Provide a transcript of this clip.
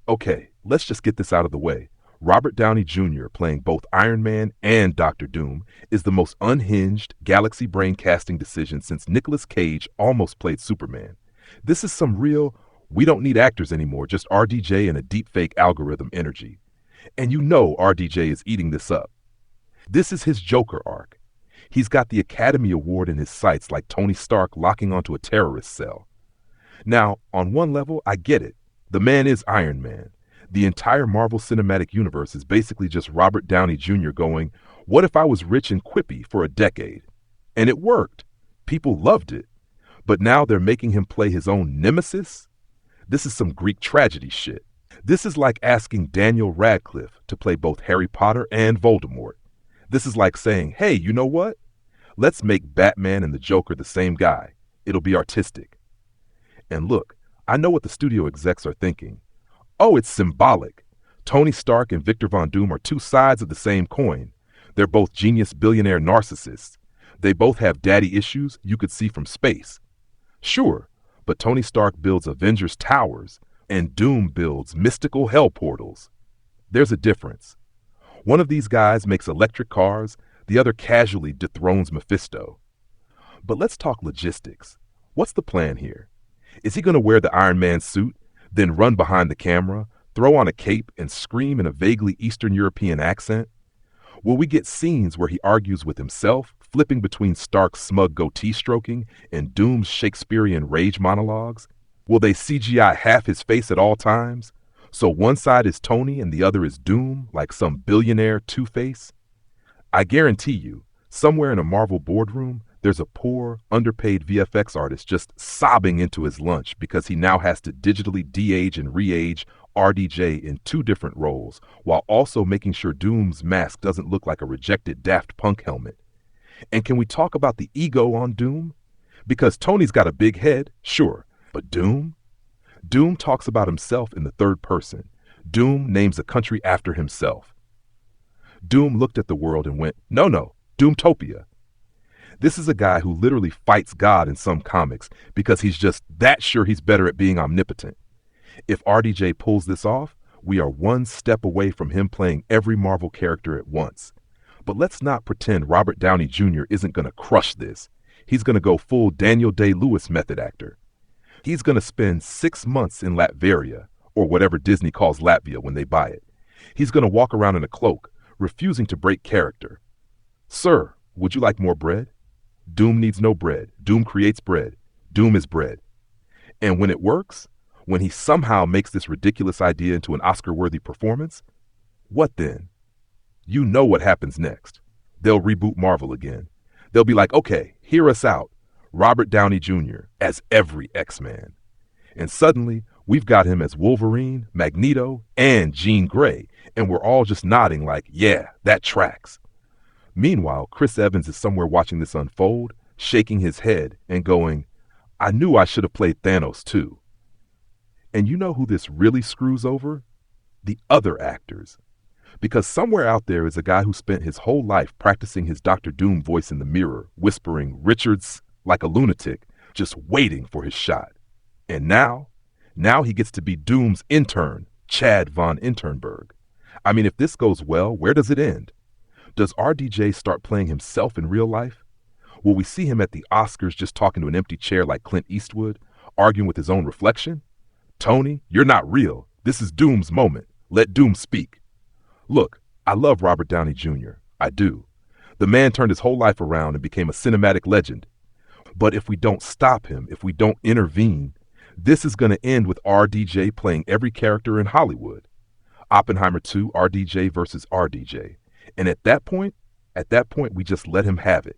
Okay, let's just get this out of the way. Robert Downey Jr. playing both Iron Man and Doctor Doom is the most unhinged, galaxy brain casting decision since Nicolas Cage almost played Superman. This is some real, we don't need actors anymore, just RDJ and a deepfake algorithm energy. And you know RDJ is eating this up. This is his Joker arc. He's got the Academy Award in his sights like Tony Stark locking onto a terrorist cell. Now, on one level, I get it. The man is Iron Man. The entire Marvel Cinematic Universe is basically just Robert Downey Jr. going, what if I was rich and quippy for a decade? And it worked. People loved it. But now they're making him play his own nemesis? This is some Greek tragedy shit. This is like asking Daniel Radcliffe to play both Harry Potter and Voldemort. This is like saying, hey, you know what? Let's make Batman and the Joker the same guy. It'll be artistic. And look, I know what the studio execs are thinking. Oh, it's symbolic. Tony Stark and Victor Von Doom are two sides of the same coin. They're both genius billionaire narcissists. They both have daddy issues you could see from space. Sure, but Tony Stark builds Avengers towers, and Doom builds mystical hell portals. There's a difference. One of these guys makes electric cars, the other casually dethrones Mephisto. But let's talk logistics. What's the plan here? Is he going to wear the Iron Man suit, then run behind the camera, throw on a cape, and scream in a vaguely Eastern European accent? Will we get scenes where he argues with himself, flipping between Stark's smug goatee stroking and Doom's Shakespearean rage monologues? Will they CGI half his face at all times? So one side is Tony and the other is Doom, like some billionaire Two-Face? I guarantee you, somewhere in a Marvel boardroom, there's a poor, underpaid VFX artist just sobbing into his lunch because he now has to digitally de-age and re-age RDJ in two different roles, while also making sure Doom's mask doesn't look like a rejected Daft Punk helmet. And can we talk about the ego on Doom? Because Tony's got a big head, sure, but Doom? Doom talks about himself in the third person. Doom names a country after himself. Doom looked at the world and went, no, Doomtopia. This is a guy who literally fights God in some comics because he's just that sure he's better at being omnipotent. If RDJ pulls this off, we are one step away from him playing every Marvel character at once. But let's not pretend Robert Downey Jr. isn't going to crush this. He's going to go full Daniel Day-Lewis method actor. He's going to spend 6 months in Latveria, or whatever Disney calls Latvia when they buy it. He's going to walk around in a cloak, refusing to break character. Sir, would you like more bread? Doom needs no bread. Doom creates bread. Doom is bread. And when it works, when he somehow makes this ridiculous idea into an Oscar-worthy performance, what then? You know what happens next. They'll reboot Marvel again. They'll be like, okay, hear us out. Robert Downey Jr. as every X-Man. And suddenly, we've got him as Wolverine, Magneto, and Jean Grey, and we're all just nodding like, yeah, that tracks. Meanwhile, Chris Evans is somewhere watching this unfold, shaking his head and going, I knew I should have played Thanos too. And you know who this really screws over? The other actors. Because somewhere out there is a guy who spent his whole life practicing his Dr. Doom voice in the mirror, whispering Richards like a lunatic, just waiting for his shot. And now he gets to be Doom's intern, Chad Von Internberg. I mean, if this goes well, where does it end? Does RDJ start playing himself in real life? Will we see him at the Oscars just talking to an empty chair like Clint Eastwood, arguing with his own reflection? Tony, you're not real. This is Doom's moment. Let Doom speak. Look, I love Robert Downey Jr. I do. The man turned his whole life around and became a cinematic legend. But if we don't stop him, if we don't intervene, this is going to end with RDJ playing every character in Hollywood. Oppenheimer 2, RDJ versus RDJ. And at that point, we just let him have it.